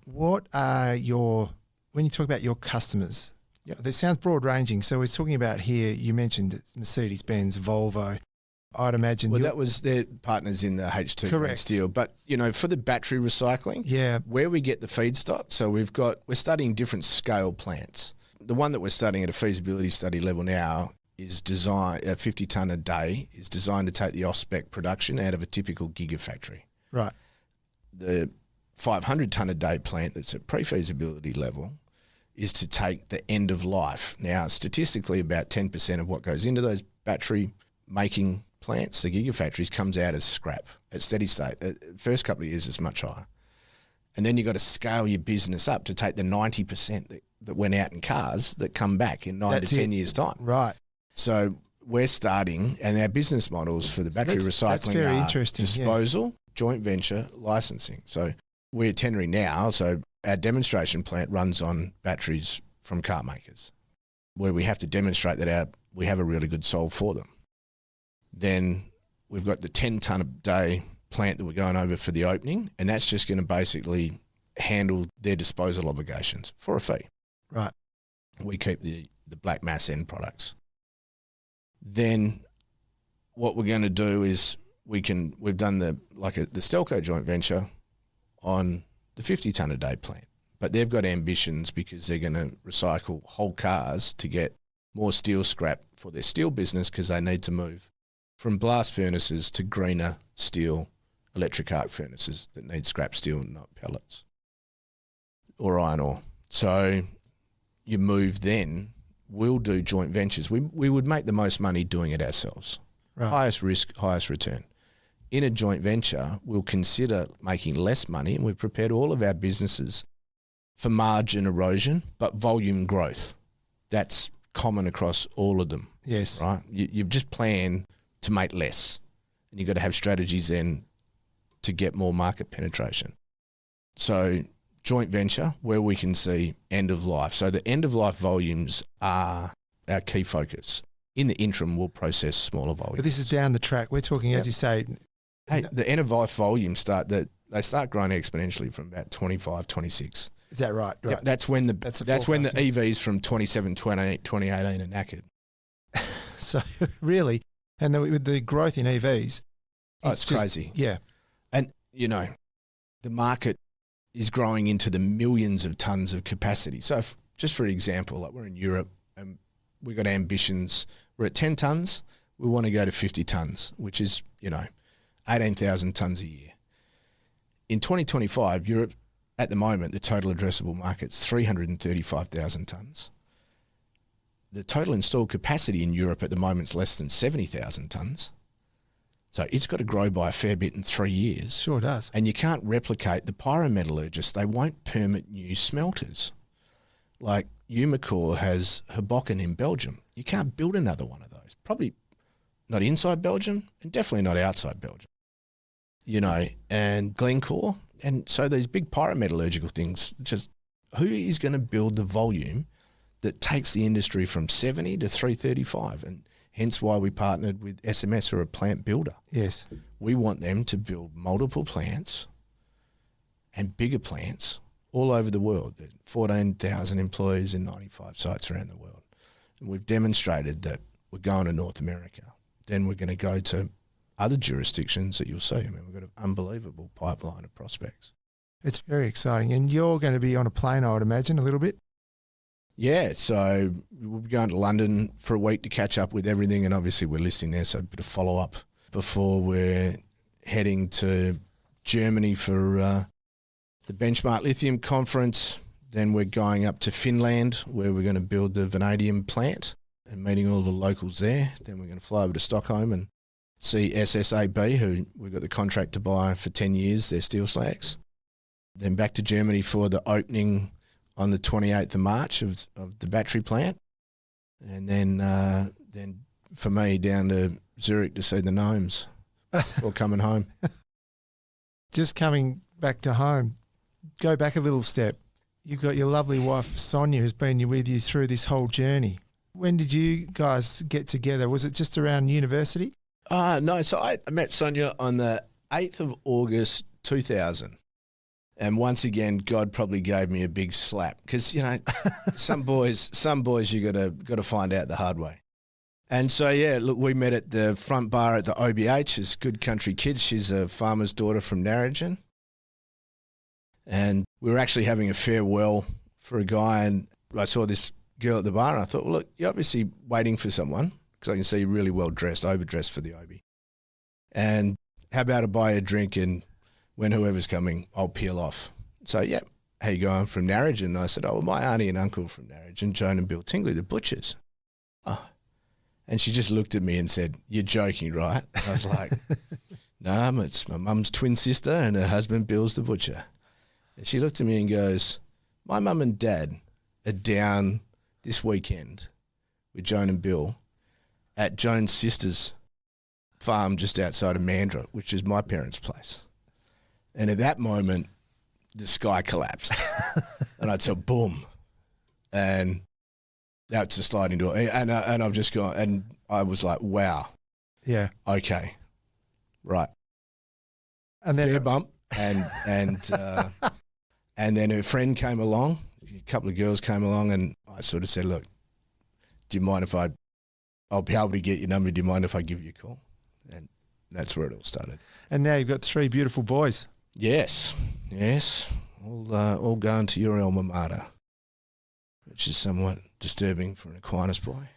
When you talk about your customers, that sounds broad ranging. So we're talking about here, you mentioned Mercedes-Benz, Volvo. I'd imagine. Well, that was their partners in the H2 Correct. steel. But, for the battery recycling, where we get the feedstock, so we're studying different scale plants. The one that we're studying at a feasibility study level now is designed, 50 tonne a day, is designed to take the off-spec production out of a typical gigafactory. Right. The 500 tonne a day plant that's at pre-feasibility level is to take the end of life. Now, statistically, about 10% of what goes into those battery making plants, the gigafactories, comes out as scrap at steady state. First couple of years is much higher. And then you've got to scale your business up to take the 90% that went out in cars that come back in 9 to 10 years' time. Right. So we're starting, and our business models for the battery recycling that's very are interesting, disposal, joint venture, licensing. So we're tendering now. So our demonstration plant runs on batteries from car makers, where we have to demonstrate that we have a really good solve for them. Then we've got the 10 tonne a day plant that we're going over for the opening, and that's just going to basically handle their disposal obligations for a fee. Right. We keep the black mass end products. Then what we're going to do is we've done the Stelco joint venture on the 50 tonne a day plant, but they've got ambitions because they're going to recycle whole cars to get more steel scrap for their steel business because they need to move from blast furnaces to greener steel electric arc furnaces that need scrap steel and not pellets or iron ore. So you move then, we'll do joint ventures. We would make the most money doing it ourselves. Right. Highest risk, highest return. In a joint venture, we'll consider making less money, and we've prepared all of our businesses for margin erosion, but volume growth. That's common across all of them. Yes. Right? You've just planned to make less, and you've got to have strategies then to get more market penetration. So joint venture, where we can see end of life. So the end of life volumes are our key focus. In the interim, we'll process smaller volumes. But this is down the track. We're talking, as you say. Hey, the end of life volumes start growing exponentially from about 25, 26. Is that right? Right. Yep, that's when the EVs from 27, 28, 2018 are knackered. So really, and with the growth in EVs, it's crazy. Yeah. And, the market is growing into the millions of tonnes of capacity. So just for example, like we're in Europe and we've got ambitions. We're at 10 tonnes. We want to go to 50 tonnes, which is, 18,000 tonnes a year. In 2025, Europe, at the moment, the total addressable market's 335,000 tonnes. The total installed capacity in Europe at the moment is less than 70,000 tonnes. So it's got to grow by a fair bit in 3 years. Sure does. And you can't replicate the pyrometallurgists. They won't permit new smelters. Like Umicore has Hoboken in Belgium. You can't build another one of those. Probably not inside Belgium and definitely not outside Belgium. And Glencore. And so these big pyrometallurgical things, just who is going to build the volume that takes the industry from 70 to 335? And hence why we partnered with SMS, or a plant builder. Yes. We want them to build multiple plants and bigger plants all over the world. 14,000 employees in 95 sites around the world. And we've demonstrated that we're going to North America. Then we're going to go to other jurisdictions that you'll see. I mean, we've got an unbelievable pipeline of prospects. It's very exciting. And you're going to be on a plane, I would imagine, a little bit? Yeah, so we'll be going to London for a week to catch up with everything, and obviously we're listing there, so a bit of follow-up before we're heading to Germany for the Benchmark Lithium Conference. Then we're going up to Finland, where we're going to build the vanadium plant and meeting all the locals there. Then we're going to fly over to Stockholm and see SSAB, who we've got the contract to buy for 10 years, their steel slags. Then back to Germany for the opening on the 28th of March of the battery plant. And then for me, down to Zurich to see the gnomes or coming home. Just coming back to home, go back a little step. You've got your lovely wife, Sonia, who's been with you through this whole journey. When did you guys get together? Was it just around university? No, so I met Sonia on the 8th of August 2000. And once again, God probably gave me a big slap because, some boys you got to find out the hard way. And so, look, we met at the front bar at the OBH as good country kids. She's a farmer's daughter from Narrogin. And we were actually having a farewell for a guy, and I saw this girl at the bar, and I thought, well, look, you're obviously waiting for someone because I can see you're really well dressed, overdressed for the OB. And how about I buy you a drink, and when whoever's coming, I'll peel off. So, how you going from Narrogin? And I said, well, my auntie and uncle from Narrogin, Joan and Bill Tingley, the butchers. Oh. And she just looked at me and said, you're joking, right? I was like, no, it's my mum's twin sister and her husband Bill's the butcher. And she looked at me and goes, my mum and dad are down this weekend with Joan and Bill at Joan's sister's farm just outside of Mandurah, which is my parents' place. And at that moment, the sky collapsed. And I said, boom. And that's a sliding door. And I've just gone, and I was like, wow. Yeah. Okay. Right. And then fair bump. And and then her friend came along, a couple of girls came along, and I sort of said, look, do you mind if I'll be able to get your number, do you mind if I give you a call? And that's where it all started. And now you've got 3 beautiful boys. Yes. All going to your alma mater, which is somewhat disturbing for an Aquinas boy.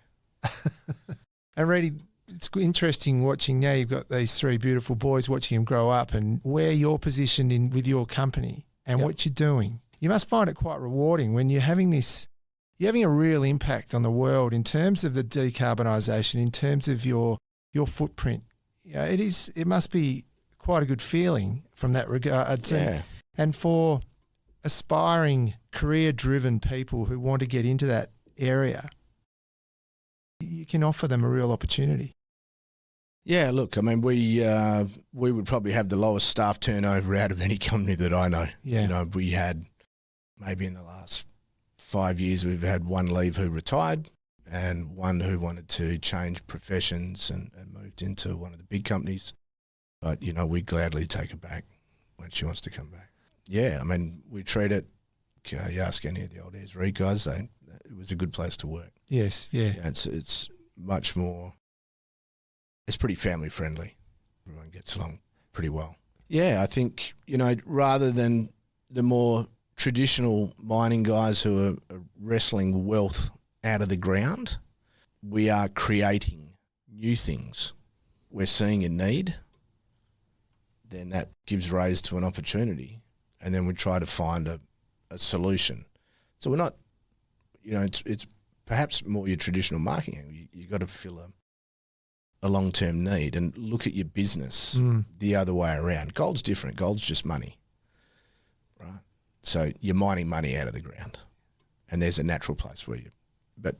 And Reedy, it's interesting watching now you've got these 3 beautiful boys, watching them grow up and where you're positioned in with your company and what you're doing. You must find it quite rewarding when you're having a real impact on the world in terms of the decarbonisation, in terms of your footprint. Yeah, it must be quite a good feeling from that regard. Yeah. And for aspiring, career-driven people who want to get into that area, you can offer them a real opportunity. Yeah, look, I mean, we would probably have the lowest staff turnover out of any company that I know. Yeah. You know, we had maybe in the last 5 years, we've had 1 leave who retired and 1 who wanted to change professions and moved into one of the big companies. But, you know, we gladly take her back when she wants to come back. Yeah, I mean, we treat it, you ask any of the old Ayers Reed guys, it was a good place to work. Yes, yeah. It's much more, it's pretty family friendly. Everyone gets along pretty well. Yeah, I think, you know, rather than the more traditional mining guys who are wrestling wealth out of the ground, we are creating new things. We're seeing a need, then that gives rise to an opportunity, and then we try to find a solution. So we're not, you know, it's perhaps more your traditional marketing. You got to fill a long-term need and look at your business the other way around. Gold's different. Gold's just money, right? So you're mining money out of the ground, and there's a natural place where but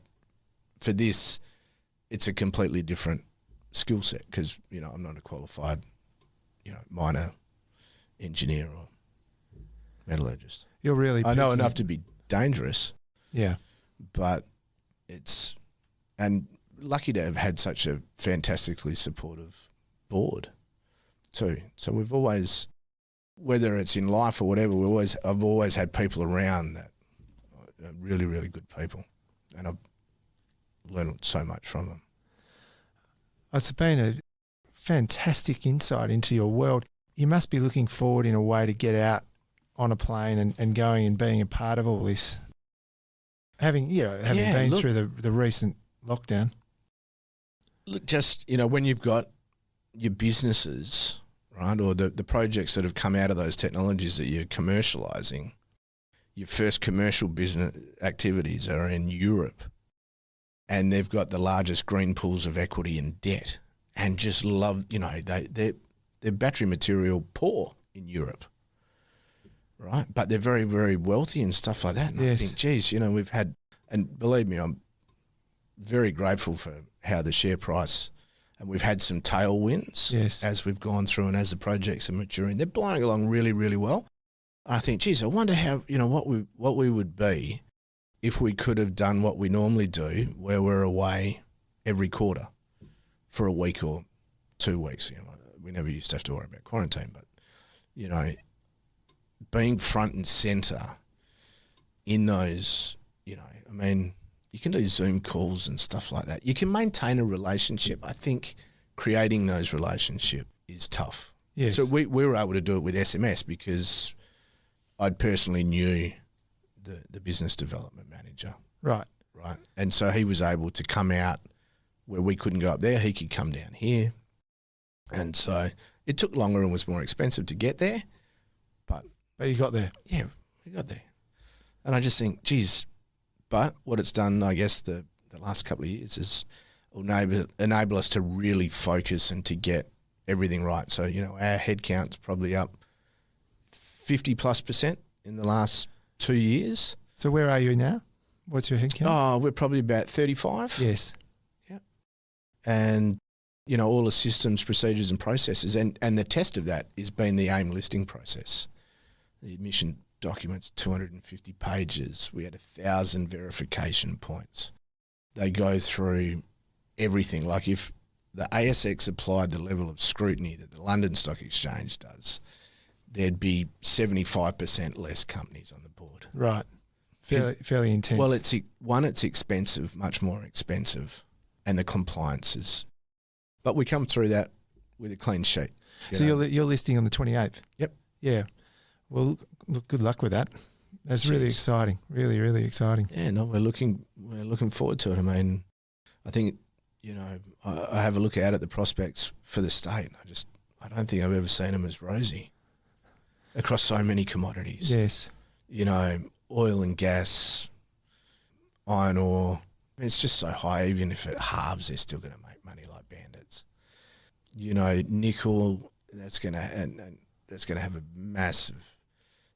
for this, it's a completely different skill set because, you know, I'm not a qualified, you know, miner, engineer or metallurgist. You're really I know busy. enough to be dangerous. Yeah. But and lucky to have had such a fantastically supportive board too. So we've always, whether it's in life or whatever, I've always had people around that are really, really good people, and I've learned so much from them. It's been a fantastic insight into your world. You must be looking forward in a way to get out on a plane and going and being a part of all this. Having been through the recent lockdown. Look, just, you know, when you've got your businesses, right, or the projects that have come out of those technologies that you're commercialising, your first commercial business activities are in Europe, and they've got the largest green pools of equity and debt, and just love, you know, they're battery material poor in Europe, right? But they're very, very wealthy and stuff like that. And yes. I think, geez, you know, we've had, and believe me, I'm very grateful for how the share price, and we've had some tailwinds as we've gone through and as the projects are maturing. They're blowing along really, really well. I think, geez, I wonder how, you know, what we would be if we could have done what we normally do, where we're away every quarter for a week or 2 weeks. You know, we never used to have to worry about quarantine, but, you know, being front and centre in those, you know, I mean, you can do Zoom calls and stuff like that. You can maintain a relationship. I think creating those relationships is tough. Yes. So we were able to do it with SMS because I personally knew the business development manager. Right. Right. And so he was able to come out where we couldn't go up there. He could come down here. And so it took longer and was more expensive to get there. But you got there. Yeah, we got there. And I just think, geez, but what it's done, I guess, the last couple of years is enable us to really focus and to get everything right. So, you know, our headcount's probably up 50+% in the last 2 years. So where are you now? What's your headcount? Oh, we're probably about 35. Yes. Yeah. And, you know, all the systems, procedures and processes. And the test of that has been the AIM listing process. The admission documents, 250 pages. We had 1,000 verification points. They go through everything. Like if the ASX applied the level of scrutiny that the London Stock Exchange does, there'd be 75% less companies on the board. Right. Fairly intense. Well, it's expensive, much more expensive, and the compliance is. But we come through that with a clean sheet. So you're listing on the 28th? Yep. Yeah. Well, look, good luck with that. That's really exciting. Really, really exciting. Yeah, no, we're looking forward to it. I mean, I think, I have a look out at the prospects for the state. I don't think I've ever seen them as rosy across so many commodities. Yes. Oil and gas, iron ore. I mean, it's just so high. Even if it halves, they're still going to make money like bandits. Nickel, that's going to have a massive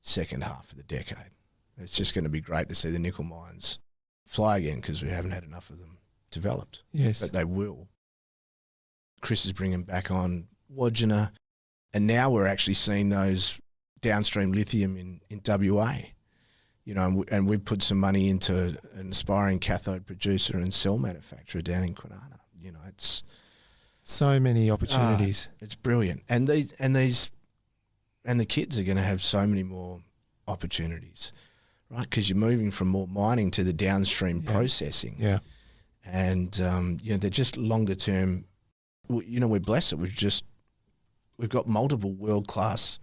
second half of the decade. It's just going to be great to see the nickel mines fly again because we haven't had enough of them developed. Yes. But they will. Chris is bringing back on Wodgina, and now we're actually seeing those downstream lithium in WA. And we've put some money into an aspiring cathode producer and cell manufacturer down in Kwinana. It's so many opportunities. It's brilliant, and the kids are going to have so many more opportunities, right? Because you're moving from more mining to the downstream processing. Yeah, and they're just longer term. We're blessed that we've got multiple world class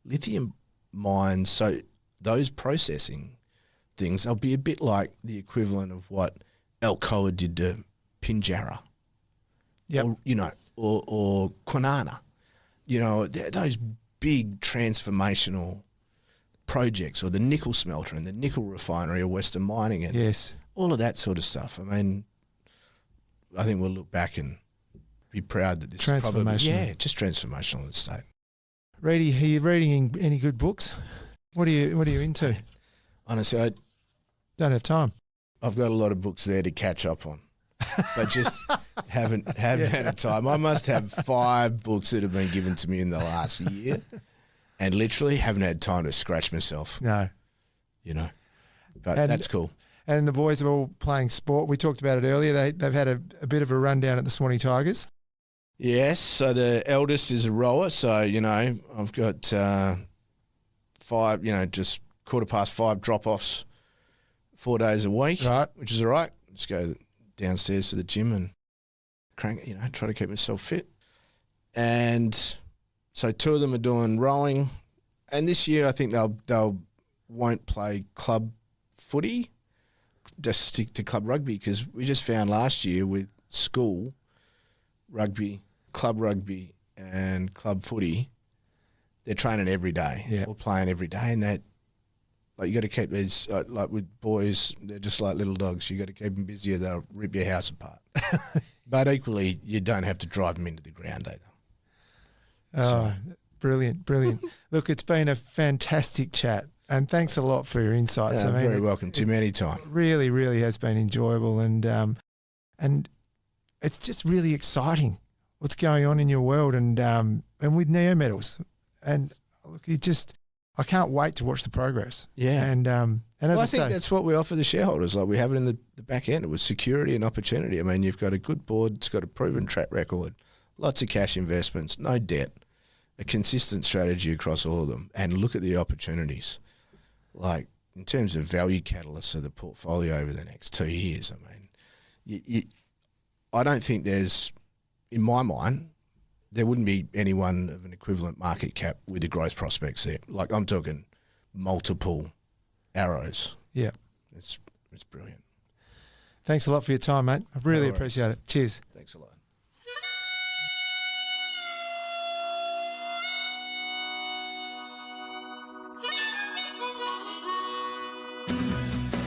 lithium mines, so those processing things, they'll be a bit like the equivalent of what Alcoa did to Pinjarra, or Kwinana. Those big transformational projects, or the nickel smelter and the nickel refinery of Western Mining, and yes, all of that sort of stuff. I mean, I think we'll look back and be proud that this is probably, just transformational in the state. Reedy, are you reading any good books? What are you into? Honestly, I don't have time. I've got a lot of books there to catch up on, but just haven't had time. I must have 5 books that have been given to me in the last year, and literally haven't had time to scratch myself. No, but that's cool. And the boys are all playing sport. We talked about it earlier. They've had a bit of a rundown at the Swanee Tigers. Yes, so the eldest is a rower. So I've got 5. Just 5:15 drop-offs 4 days a week, right? Which is all right. Just go downstairs to the gym and crank. Try to keep myself fit. And so 2 of them are doing rowing, and this year I think they'll won't play club footy. Just stick to club rugby, because we just found last year with school rugby, club rugby and club footy, they're training every day or playing every day, and that you got to keep these like with boys, they're just like little dogs. You got to keep them busy or they'll rip your house apart. But equally, you don't have to drive them into the ground either. Oh, brilliant. Look, it's been a fantastic chat. And thanks a lot for your insights. Very welcome, Tim, anytime. Really, really has been enjoyable, and it's just really exciting what's going on in your world, and with Neometals. And look, I can't wait to watch the progress. Yeah, and as I think that's what we offer the shareholders. Like, we have it in the back end. It was security and opportunity. I mean, you've got a good board. It's got a proven track record, lots of cash investments, no debt, a consistent strategy across all of them, and look at the opportunities. Like, in terms of value catalysts of the portfolio over the next 2 years, I mean, I don't think there's, in my mind, there wouldn't be anyone of an equivalent market cap with the growth prospects there. Like, I'm talking multiple arrows. Yeah. It's brilliant. Thanks a lot for your time, mate. I really appreciate it. Cheers. Thanks a lot.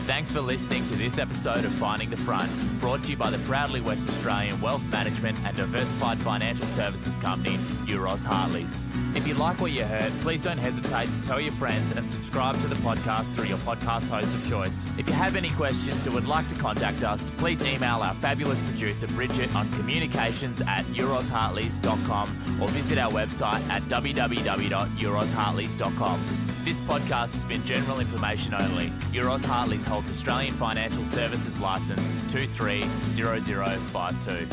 Thanks for listening to this episode of Finding the Front, brought to you by the proudly West Australian wealth management and diversified financial services company, Euroz Hartleys. If you like what you heard, please don't hesitate to tell your friends and subscribe to the podcast through your podcast host of choice. If you have any questions or would like to contact us, please email our fabulous producer Bridget on communications@eurozhartleys.com or visit our website at www.eurozhartleys.com. This podcast has been general information only. Euroz Hartleys holds Australian Financial Services Licence 230052.